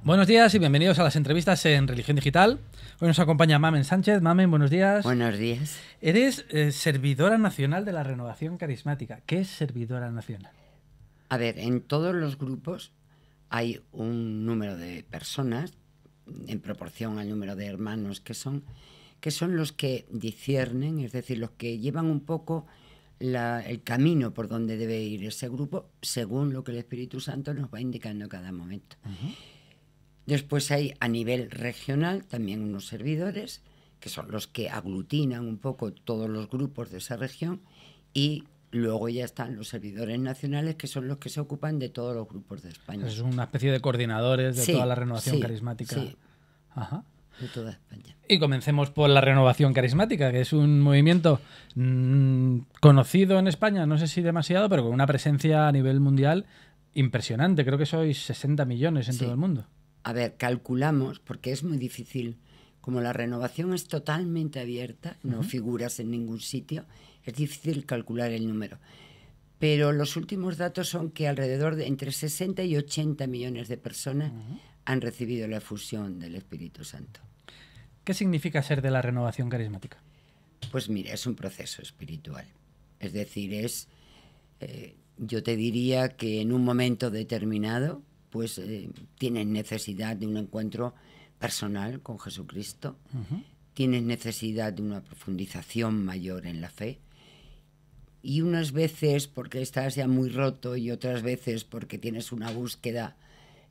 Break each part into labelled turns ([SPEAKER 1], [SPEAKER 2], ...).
[SPEAKER 1] Buenos días y bienvenidos a las entrevistas en Religión Digital. Hoy nos acompaña Mamen Sánchez. Mamen, buenos días.
[SPEAKER 2] Buenos días.
[SPEAKER 1] Eres servidora nacional de la Renovación Carismática. ¿Qué es servidora nacional?
[SPEAKER 2] A ver, en todos los grupos hay un número de personas en proporción al número de hermanos que son los que disciernen, es decir, los que llevan un poco el camino por donde debe ir ese grupo según lo que el Espíritu Santo nos va indicando en cada momento. Después hay a nivel regional también unos servidores que son los que aglutinan un poco todos los grupos de esa región, y luego ya están los servidores nacionales, que son los que se ocupan de todos los grupos de España.
[SPEAKER 1] Es una especie de coordinadores de toda la renovación carismática.
[SPEAKER 2] Sí,
[SPEAKER 1] Ajá.
[SPEAKER 2] de toda España.
[SPEAKER 1] Y comencemos por la Renovación Carismática, que es un movimiento conocido en España, no sé si demasiado, pero con una presencia a nivel mundial impresionante. Creo que sois 60 millones en todo el mundo.
[SPEAKER 2] A ver, calculamos, porque es muy difícil, como la renovación es totalmente abierta, no figuras en ningún sitio, es difícil calcular el número. Pero los últimos datos son que alrededor de entre 60 y 80 millones de personas han recibido la efusión del Espíritu Santo.
[SPEAKER 1] ¿Qué significa ser de la Renovación Carismática?
[SPEAKER 2] Pues mira, es un proceso espiritual. Es decir, yo te diría que en un momento determinado pues tienes necesidad de un encuentro personal con Jesucristo, tienes necesidad de una profundización mayor en la fe, y unas veces porque estás ya muy roto y otras veces porque tienes una búsqueda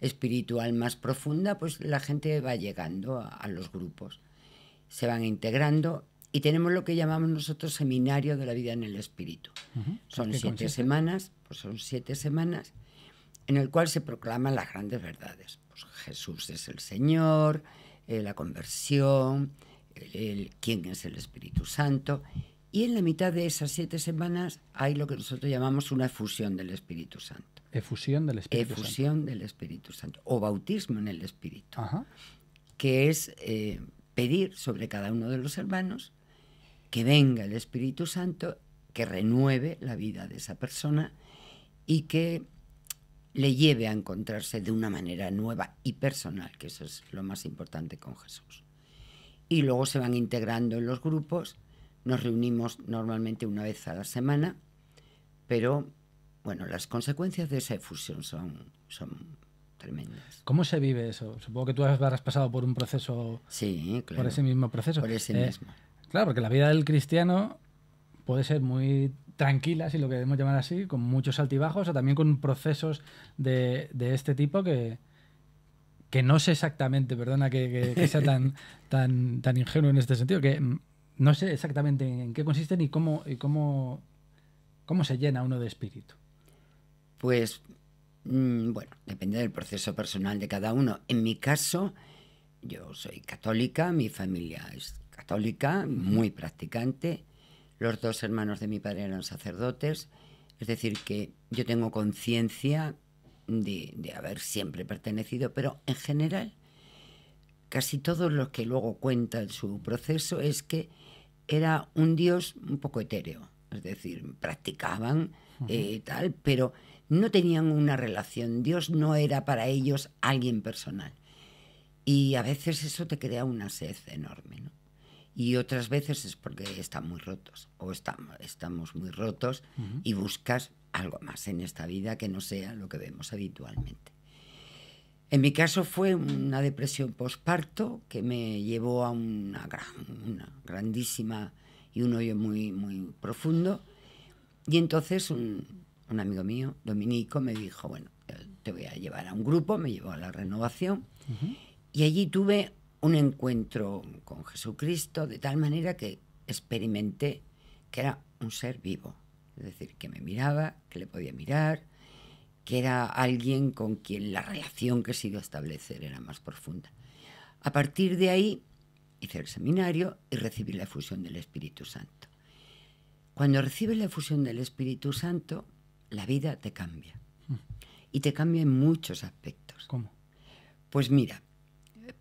[SPEAKER 2] espiritual más profunda, pues la gente va llegando a los grupos, se van integrando, y tenemos lo que llamamos nosotros Seminario de la Vida en el Espíritu. Son 7 semanas, pues son 7 semanas en el cual se proclaman las grandes verdades. Pues Jesús es el Señor, la conversión, quién es el Espíritu Santo. Y en la mitad de esas 7 semanas hay lo que nosotros llamamos una efusión del Espíritu Santo.
[SPEAKER 1] Efusión del Espíritu Santo.
[SPEAKER 2] Efusión del Espíritu Santo, o bautismo en el Espíritu, que es pedir sobre cada uno de los hermanos que venga el Espíritu Santo, que renueve la vida de esa persona y que le lleve a encontrarse de una manera nueva y personal, que eso es lo más importante con Jesús. Y luego se van integrando en los grupos, nos reunimos normalmente una vez a la semana, pero bueno, las consecuencias de esa efusión son tremendas.
[SPEAKER 1] ¿Cómo se vive eso? Supongo que tú habrás pasado por un proceso,
[SPEAKER 2] sí, claro,
[SPEAKER 1] por ese mismo proceso.
[SPEAKER 2] Por ese mismo.
[SPEAKER 1] Claro, porque la vida del cristiano puede ser muy tranquila, si lo queremos llamar así, con muchos altibajos, o también con procesos de este tipo que no sé exactamente, perdona que sea tan ingenuo en este sentido, que no sé exactamente en qué consisten y cómo se llena uno de espíritu.
[SPEAKER 2] Pues, bueno, depende del proceso personal de cada uno. En mi caso, yo soy católica, mi familia es católica, muy practicante. Los 2 hermanos de mi padre eran sacerdotes, es decir, que yo tengo conciencia de haber siempre pertenecido, pero en general, casi todos los que luego cuentan su proceso es que era un Dios un poco etéreo, es decir, practicaban tal, pero no tenían una relación. Dios no era para ellos alguien personal. Y a veces eso te crea una sed enorme, ¿no? Y otras veces es porque están muy rotos, o estamos muy rotos, y buscas algo más en esta vida que no sea lo que vemos habitualmente. En mi caso fue una depresión posparto que me llevó a una grandísima y un hoyo muy, muy profundo. Y entonces un amigo mío, Dominico, me dijo, bueno, te voy a llevar a un grupo, me llevó a la Renovación, y allí tuve un encuentro con Jesucristo de tal manera que experimenté que era un ser vivo, es decir, que me miraba, que le podía mirar, que era alguien con quien la relación que se iba a establecer era más profunda. A partir de ahí hice el seminario y recibí la efusión del Espíritu Santo. Cuando recibes la efusión del Espíritu Santo, la vida te cambia, y te cambia en muchos aspectos.
[SPEAKER 1] ¿Cómo?
[SPEAKER 2] Pues mira,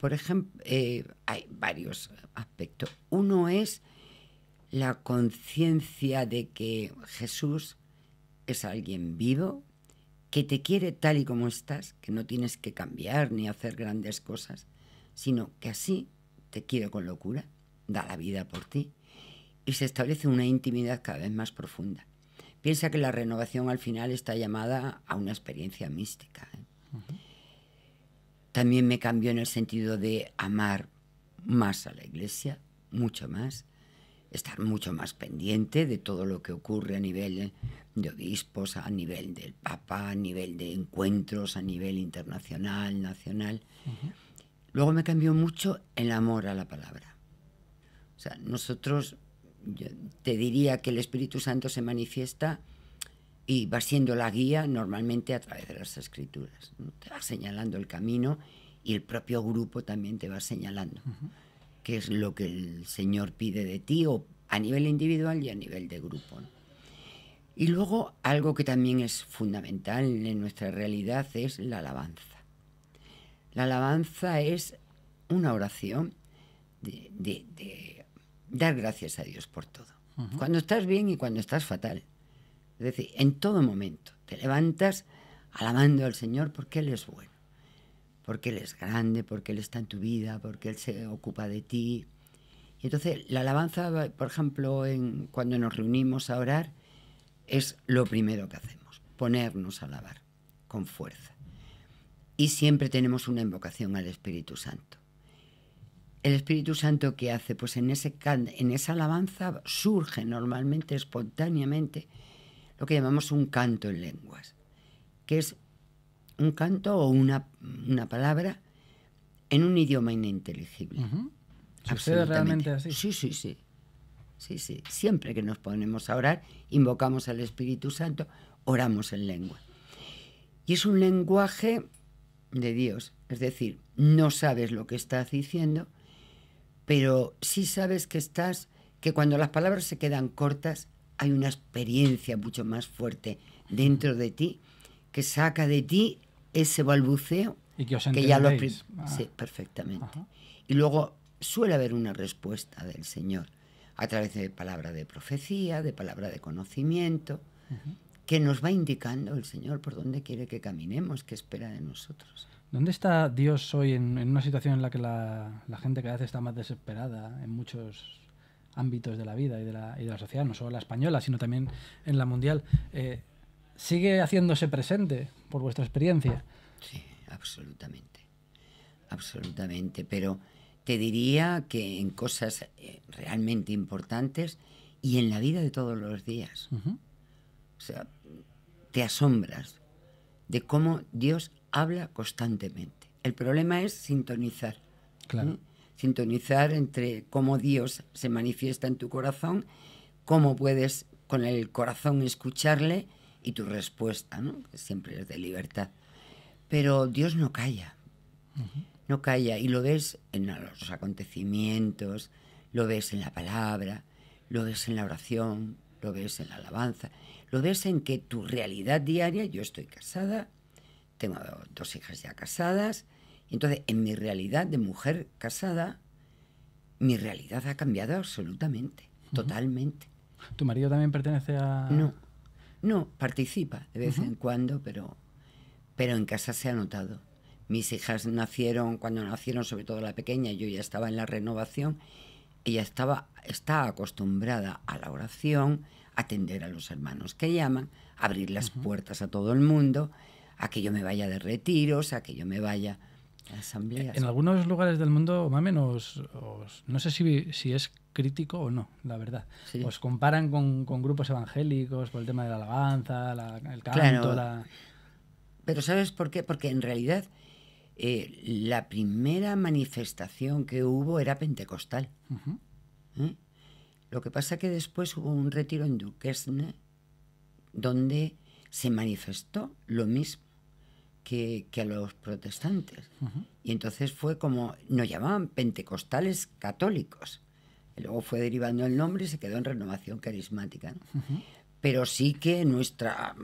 [SPEAKER 2] por ejemplo, hay varios aspectos. Uno es la conciencia de que Jesús es alguien vivo que te quiere tal y como estás, que no tienes que cambiar ni hacer grandes cosas, sino que así te quiere con locura, da la vida por ti y se establece una intimidad cada vez más profunda. Piensa que la renovación al final está llamada a una experiencia mística, ¿eh? También me cambió en el sentido de amar más a la Iglesia, mucho más, estar mucho más pendiente de todo lo que ocurre a nivel de obispos, a nivel del Papa, a nivel de encuentros, a nivel internacional, nacional. Luego me cambió mucho el amor a la palabra. O sea, nosotros, yo te diría que el Espíritu Santo se manifiesta y va siendo la guía normalmente a través de las Escrituras, ¿no? Te va señalando el camino y el propio grupo también te va señalando qué es lo que el Señor pide de ti, o a nivel individual y a nivel de grupo, ¿no? Y luego algo que también es fundamental en nuestra realidad es la alabanza. La alabanza es una oración de dar gracias a Dios por todo. Cuando estás bien y cuando estás fatal. Es decir, en todo momento te levantas alabando al Señor porque Él es bueno, porque Él es grande, porque Él está en tu vida, porque Él se ocupa de ti. Y entonces la alabanza, por ejemplo, cuando nos reunimos a orar, es lo primero que hacemos, ponernos a alabar con fuerza. Y siempre tenemos una invocación al Espíritu Santo. ¿El Espíritu Santo qué hace? Pues en esa alabanza surge normalmente, espontáneamente, lo que llamamos un canto en lenguas, que es un canto o una palabra en un idioma ininteligible.
[SPEAKER 1] ¿Sucede realmente así?
[SPEAKER 2] Sí. Siempre que nos ponemos a orar, invocamos al Espíritu Santo, oramos en lengua. Y es un lenguaje de Dios, es decir, no sabes lo que estás diciendo, pero sí sabes que cuando las palabras se quedan cortas, hay una experiencia mucho más fuerte dentro de ti, que saca de ti ese balbuceo.
[SPEAKER 1] Y que os
[SPEAKER 2] entendéis.
[SPEAKER 1] Ya
[SPEAKER 2] Sí, perfectamente. Y luego suele haber una respuesta del Señor a través de palabra de profecía, de palabra de conocimiento, que nos va indicando el Señor por dónde quiere que caminemos, qué espera de nosotros.
[SPEAKER 1] ¿Dónde está Dios hoy en una situación en la que la gente cada vez está más desesperada en muchos ámbitos de la vida y de la sociedad, no solo la española, sino también en la mundial? ¿Sigue haciéndose presente por vuestra experiencia?
[SPEAKER 2] Sí, absolutamente. Absolutamente. Pero te diría que en cosas realmente importantes y en la vida de todos los días. O sea, te asombras de cómo Dios habla constantemente. El problema es sintonizar.
[SPEAKER 1] Claro.
[SPEAKER 2] Sintonizar entre cómo Dios se manifiesta en tu corazón, cómo puedes con el corazón escucharle y tu respuesta, ¿no? Que siempre es de libertad. Pero Dios no calla. No calla, y lo ves en los acontecimientos, lo ves en la palabra, lo ves en la oración, lo ves en la alabanza, lo ves en que tu realidad diaria, yo estoy casada, tengo 2 hijas ya casadas, y entonces en mi realidad de mujer casada, mi realidad ha cambiado absolutamente, totalmente.
[SPEAKER 1] ¿Tu marido también pertenece a...?
[SPEAKER 2] No, participa de vez en cuando, pero en casa se ha notado. Mis hijas cuando nacieron, sobre todo la pequeña, yo ya estaba en la renovación, ella está acostumbrada a la oración, a atender a los hermanos que llaman, a abrir las puertas a todo el mundo, a que yo me vaya de retiros, a que yo me vaya a asambleas.
[SPEAKER 1] En algunos lugares del mundo, Mamen, no sé si es crítico o no, la verdad.
[SPEAKER 2] Sí.
[SPEAKER 1] Os comparan con grupos evangélicos por el tema de la alabanza, el canto,
[SPEAKER 2] claro. Pero ¿sabes por qué? Porque en realidad la primera manifestación que hubo era pentecostal. Lo que pasa que después hubo un retiro en Duquesne donde se manifestó lo mismo que a los protestantes. Y entonces fue como, nos llamaban pentecostales católicos. Y luego fue derivando el nombre y se quedó en Renovación Carismática, ¿no? Pero sí que nuestra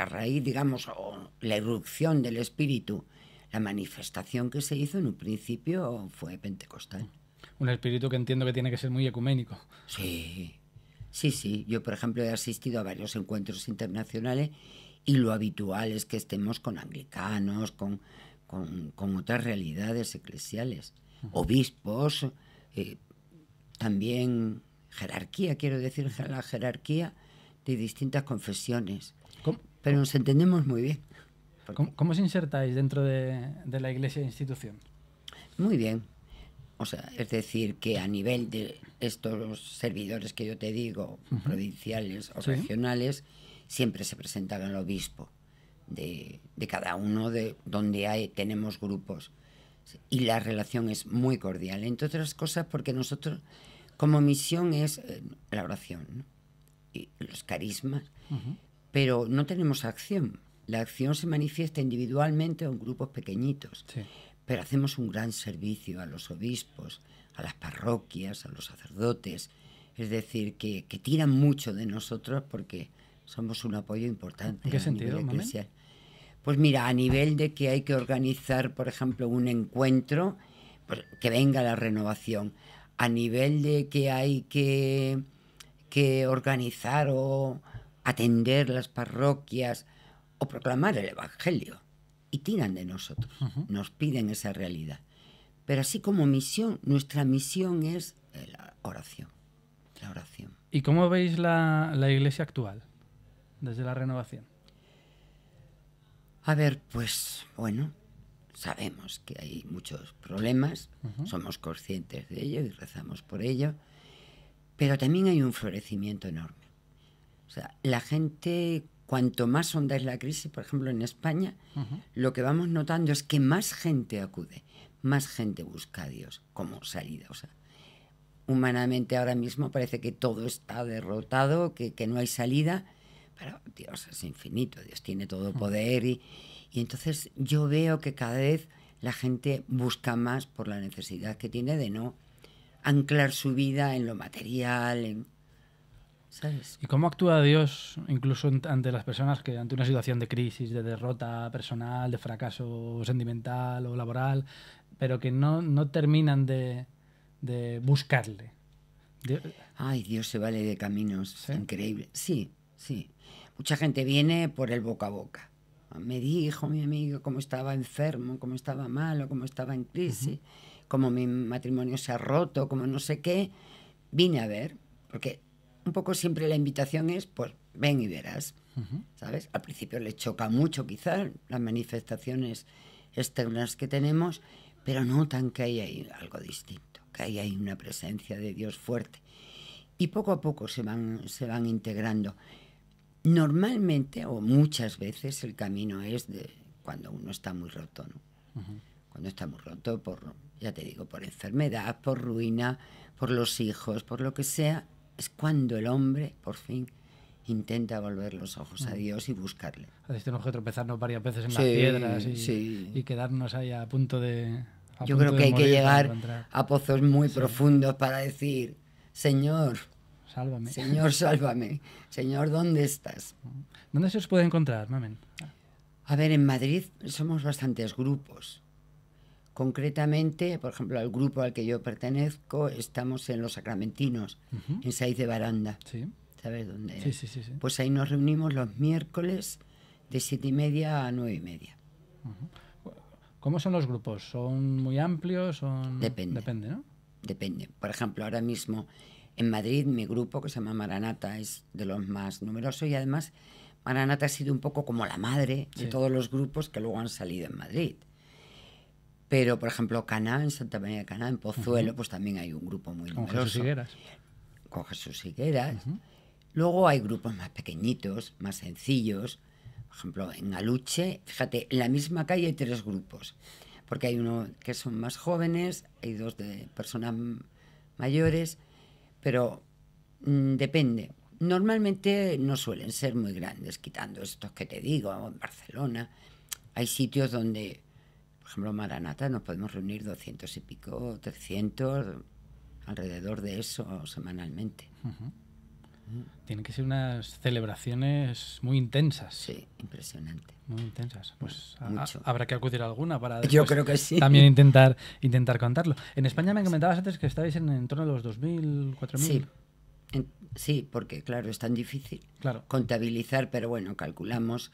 [SPEAKER 2] raíz, digamos, o la irrupción del espíritu, la manifestación que se hizo en un principio fue pentecostal.
[SPEAKER 1] Un espíritu que entiendo que tiene que ser muy ecuménico.
[SPEAKER 2] Sí, Sí, sí. Yo, por ejemplo, he asistido a varios encuentros internacionales y lo habitual es que estemos con anglicanos, con otras realidades eclesiales, obispos, eh, también jerarquía, quiero decir, la jerarquía de distintas confesiones.
[SPEAKER 1] ¿Cómo,
[SPEAKER 2] Pero nos entendemos muy bien.
[SPEAKER 1] cómo os insertáis dentro de la iglesia e institución?
[SPEAKER 2] Muy bien. O sea, es decir, que a nivel de estos servidores que yo te digo, provinciales o
[SPEAKER 1] Sí.
[SPEAKER 2] regionales, siempre se presenta el obispo de cada uno de donde tenemos grupos. Y la relación es muy cordial. Entre otras cosas, porque nosotros, como misión, es la oración, ¿no? Y los carismas, pero no tenemos acción. La acción se manifiesta individualmente o en grupos pequeñitos.
[SPEAKER 1] Sí.
[SPEAKER 2] Pero hacemos un gran servicio a los obispos, a las parroquias, a los sacerdotes. Es decir, que tiran mucho de nosotros porque somos un apoyo importante.
[SPEAKER 1] ¿En qué
[SPEAKER 2] a
[SPEAKER 1] sentido,
[SPEAKER 2] nivel
[SPEAKER 1] Mamen?
[SPEAKER 2] eclesial. Pues mira, a nivel de que hay que organizar, por ejemplo, un encuentro, pues que venga la renovación. A nivel de que hay que organizar o atender las parroquias o proclamar el Evangelio. Y tiran de nosotros, nos piden esa realidad. Pero así como misión, nuestra misión es la oración. La oración.
[SPEAKER 1] ¿Y cómo veis la iglesia actual desde la renovación?
[SPEAKER 2] A ver, pues bueno, sabemos que hay muchos problemas, somos conscientes de ello y rezamos por ello, pero también hay un florecimiento enorme. O sea, la gente, cuanto más honda es la crisis, por ejemplo en España, lo que vamos notando es que más gente acude, más gente busca a Dios como salida. O sea, humanamente ahora mismo parece que todo está derrotado, que no hay salida, pero Dios es infinito, Dios tiene todo poder y entonces yo veo que cada vez la gente busca más por la necesidad que tiene de no anclar su vida en lo material, ¿sabes?
[SPEAKER 1] ¿Y cómo actúa Dios incluso ante las personas que ante una situación de crisis, de derrota personal, de fracaso sentimental o laboral, pero que no terminan de buscarle?
[SPEAKER 2] Ay, Dios se vale de caminos,
[SPEAKER 1] ¿Sí?
[SPEAKER 2] increíble. Sí, sí. Mucha gente viene por el boca a boca. Me dijo mi amigo cómo estaba enfermo, cómo estaba malo, cómo estaba en crisis, cómo mi matrimonio se ha roto, cómo no sé qué. Vine a ver, porque un poco siempre la invitación es, pues, ven y verás, ¿sabes? Al principio le choca mucho quizás las manifestaciones externas que tenemos, pero notan que ahí hay algo distinto, que ahí hay una presencia de Dios fuerte. Y poco a poco se van integrando. Normalmente, o muchas veces, el camino es de cuando uno está muy roto, ¿no? Cuando está muy roto por, ya te digo, por enfermedad, por ruina, por los hijos, por lo que sea, es cuando el hombre, por fin, intenta volver los ojos a Dios y buscarle.
[SPEAKER 1] A veces tenemos que tropezarnos varias veces en las piedras
[SPEAKER 2] sí.
[SPEAKER 1] y quedarnos ahí a punto de...
[SPEAKER 2] Yo creo que hay que llegar a pozos muy profundos para decir, Señor,
[SPEAKER 1] sálvame.
[SPEAKER 2] Señor, sálvame. Señor, ¿dónde estás?
[SPEAKER 1] ¿Dónde se os puede encontrar, Mamen?
[SPEAKER 2] A ver, en Madrid somos bastantes grupos. Concretamente, por ejemplo, al grupo al que yo pertenezco, estamos en Los Sacramentinos, en Saiz de Baranda.
[SPEAKER 1] Sí.
[SPEAKER 2] ¿Sabes dónde
[SPEAKER 1] Sí,
[SPEAKER 2] es?
[SPEAKER 1] sí, sí, sí.
[SPEAKER 2] Pues ahí nos reunimos los miércoles de 7:30 a 9:30.
[SPEAKER 1] ¿Cómo son los grupos? ¿Son muy amplios?
[SPEAKER 2] Depende.
[SPEAKER 1] Depende, ¿no?
[SPEAKER 2] Depende. Por ejemplo, ahora mismo en Madrid mi grupo, que se llama Maranata, es de los más numerosos y además Maranata ha sido un poco como la madre de todos los grupos que luego han salido en Madrid. Pero, por ejemplo, Caná, en Santa María de Caná, en Pozuelo, pues también hay un grupo muy numeroso.
[SPEAKER 1] Con Jesús Higueras.
[SPEAKER 2] Con Jesús Higueras. Luego hay grupos más pequeñitos, más sencillos. Por ejemplo, en Aluche, fíjate, en la misma calle hay 3 grupos. Porque hay uno que son más jóvenes, hay 2 de personas mayores, pero depende. Normalmente no suelen ser muy grandes, quitando estos que te digo, en Barcelona. Hay sitios donde, por ejemplo, Maranata, nos podemos reunir 200 y pico, 300, alrededor de eso semanalmente.
[SPEAKER 1] Tienen que ser unas celebraciones muy intensas.
[SPEAKER 2] Sí, impresionante.
[SPEAKER 1] Muy intensas. Pues
[SPEAKER 2] Mucho.
[SPEAKER 1] habrá que acudir a alguna para después
[SPEAKER 2] Yo creo que sí.
[SPEAKER 1] también intentar contarlo. En España me comentabas antes que estabais en torno a los 2.000, 4.000.
[SPEAKER 2] Sí, Sí, porque claro, es tan difícil
[SPEAKER 1] Claro.
[SPEAKER 2] contabilizar, pero bueno, calculamos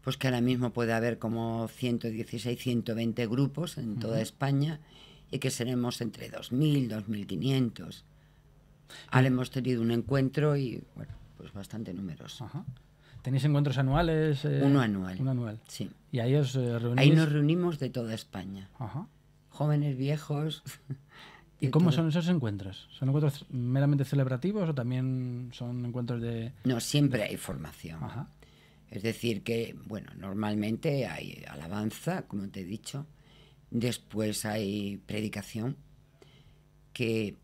[SPEAKER 2] pues que ahora mismo puede haber como 116, 120 grupos en toda España y que seremos entre 2.000, 2.500. Ahora hemos tenido un encuentro y bueno, pues bastante numeroso.
[SPEAKER 1] Ajá. ¿Tenéis encuentros anuales?
[SPEAKER 2] Uno anual.
[SPEAKER 1] Uno anual.
[SPEAKER 2] Sí.
[SPEAKER 1] Y ahí os reunís.
[SPEAKER 2] Ahí nos reunimos de toda España.
[SPEAKER 1] Ajá.
[SPEAKER 2] Jóvenes, viejos.
[SPEAKER 1] ¿Y
[SPEAKER 2] de
[SPEAKER 1] cómo
[SPEAKER 2] todo.
[SPEAKER 1] son esos encuentros? ¿Son encuentros meramente celebrativos o también son encuentros de...?
[SPEAKER 2] No, siempre hay formación.
[SPEAKER 1] Ajá.
[SPEAKER 2] Es decir que, bueno, normalmente hay alabanza, como te he dicho. Después hay predicación, que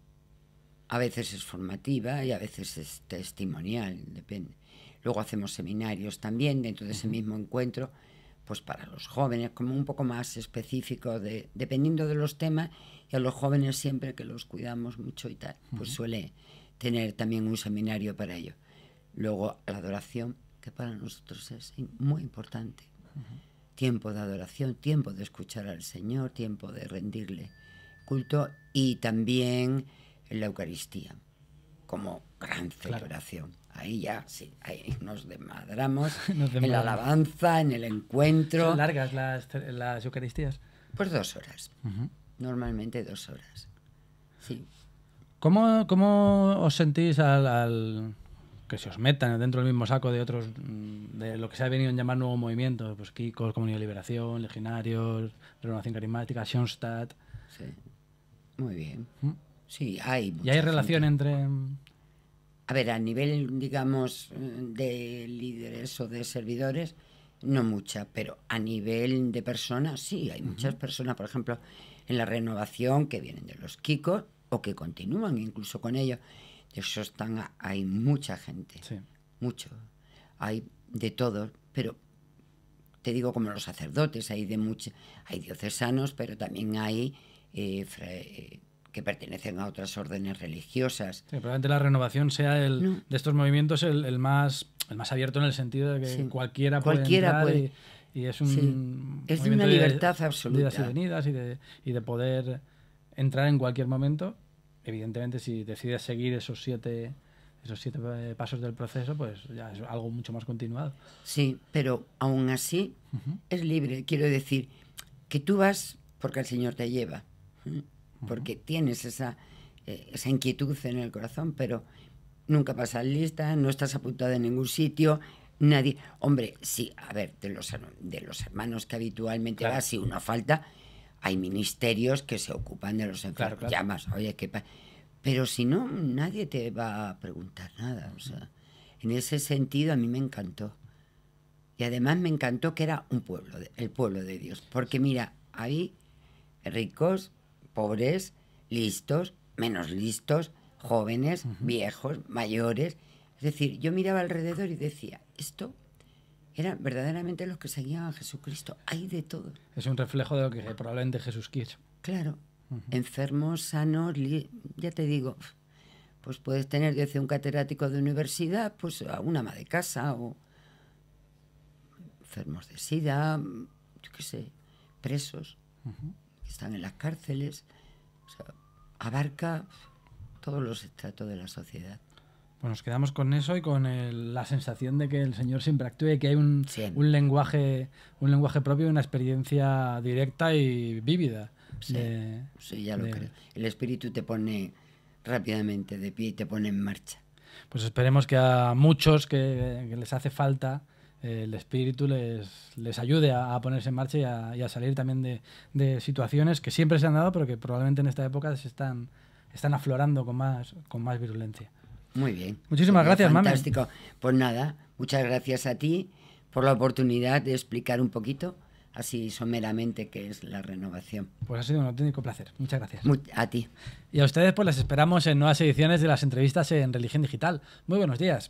[SPEAKER 2] a veces es formativa y a veces es testimonial, depende. Luego hacemos seminarios también dentro de ese mismo encuentro, pues para los jóvenes, como un poco más específico, dependiendo de los temas, y a los jóvenes siempre que los cuidamos mucho y tal, pues suele tener también un seminario para ello. Luego la adoración, que para nosotros es muy importante. Tiempo de adoración, tiempo de escuchar al Señor, tiempo de rendirle culto, y también la Eucaristía, como gran celebración. Ahí ya, sí, ahí nos desmadramos, en la alabanza, en el encuentro.
[SPEAKER 1] ¿Son largas las Eucaristías?
[SPEAKER 2] Pues 2 horas, normalmente 2 horas, sí.
[SPEAKER 1] ¿Cómo os sentís al que se os metan dentro del mismo saco de otros, de lo que se ha venido a llamar nuevo movimiento? Pues Kikos, Comunidad de Liberación, Legionarios, Renovación Carismática, Schoenstatt.
[SPEAKER 2] Sí, muy bien. Sí, hay mucha
[SPEAKER 1] ¿Y hay relación
[SPEAKER 2] gente.
[SPEAKER 1] entre...?
[SPEAKER 2] A ver, a nivel, digamos, de líderes o de servidores, no mucha, pero a nivel de personas, sí, hay muchas personas, por ejemplo, en la renovación que vienen de los Kikos o que continúan incluso con ellos. De eso hay mucha gente,
[SPEAKER 1] Sí.
[SPEAKER 2] mucho. Hay de todo, pero te digo como los sacerdotes, hay diocesanos, pero también hay que pertenecen a otras órdenes religiosas.
[SPEAKER 1] Sí, probablemente la renovación sea
[SPEAKER 2] No.
[SPEAKER 1] de estos movimientos el más abierto en el sentido de que
[SPEAKER 2] Sí.
[SPEAKER 1] cualquiera
[SPEAKER 2] Cualquiera
[SPEAKER 1] puede entrar
[SPEAKER 2] puede.
[SPEAKER 1] y es un
[SPEAKER 2] Sí. Es de
[SPEAKER 1] movimiento
[SPEAKER 2] una libertad
[SPEAKER 1] de
[SPEAKER 2] absoluta.
[SPEAKER 1] idas y venidas y de poder entrar en cualquier momento. Evidentemente, si decides seguir esos siete pasos del proceso, pues ya es algo mucho más continuado.
[SPEAKER 2] Sí, pero aún así es libre. Quiero decir que tú vas porque el Señor te lleva, porque tienes esa inquietud en el corazón, pero nunca pasas lista, no estás apuntada en ningún sitio, nadie... Hombre, sí, a ver, de los hermanos que habitualmente
[SPEAKER 1] Claro.
[SPEAKER 2] vas, si uno falta, hay ministerios que se ocupan de los enfermos.
[SPEAKER 1] Claro.
[SPEAKER 2] Llamas, oye, pero si no, nadie te va a preguntar nada. O sea, en ese sentido a mí me encantó. Y además me encantó que era el pueblo de Dios. Porque mira, hay ricos, pobres, listos, menos listos, jóvenes, viejos, mayores. Es decir, yo miraba alrededor y decía, esto eran verdaderamente los que seguían a Jesucristo. Hay de todo.
[SPEAKER 1] Es un reflejo de lo que probablemente Jesús quiso.
[SPEAKER 2] Claro. Enfermos, sanos, ya te digo, pues puedes tener desde un catedrático de universidad, pues a una ama de casa, o enfermos de SIDA, yo qué sé, presos, que están en las cárceles. O sea, abarca todos los estratos de la sociedad.
[SPEAKER 1] Pues nos quedamos con eso y con la sensación de que el Señor siempre actúe y que hay un lenguaje propio y una experiencia directa y vívida.
[SPEAKER 2] Sí, ya lo creo. El Espíritu te pone rápidamente de pie y te pone en marcha.
[SPEAKER 1] Pues esperemos que a muchos que les hace falta el Espíritu les ayude a ponerse en marcha y a salir también de situaciones que siempre se han dado, pero que probablemente en esta época se están aflorando con más virulencia.
[SPEAKER 2] Muy bien.
[SPEAKER 1] Muchísimas gracias, Mame.
[SPEAKER 2] Fantástico. Pues nada, muchas gracias a ti por la oportunidad de explicar un poquito, así someramente, qué es la renovación.
[SPEAKER 1] Pues ha sido un auténtico placer. Muchas gracias.
[SPEAKER 2] A ti.
[SPEAKER 1] Y a ustedes pues les esperamos en nuevas ediciones de las entrevistas en Religión Digital. Muy buenos días.